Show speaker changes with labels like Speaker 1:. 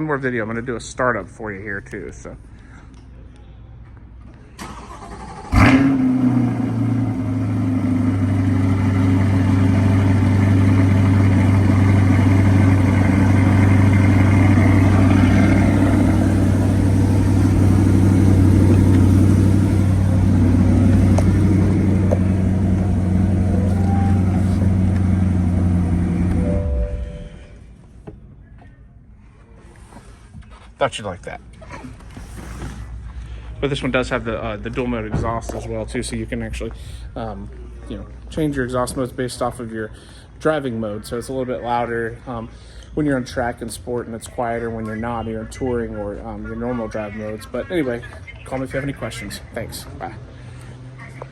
Speaker 1: One more video. I'm going to do a startup for you here too. So. Thought you'd like that. But this one does have the dual mode exhaust as well too, so you can actually change your exhaust modes based off of your driving mode. So it's a little bit louder when you're on track and sport, and it's quieter when you're not, you're touring or your normal drive modes. But anyway, call me if you have any questions. Thanks. Bye.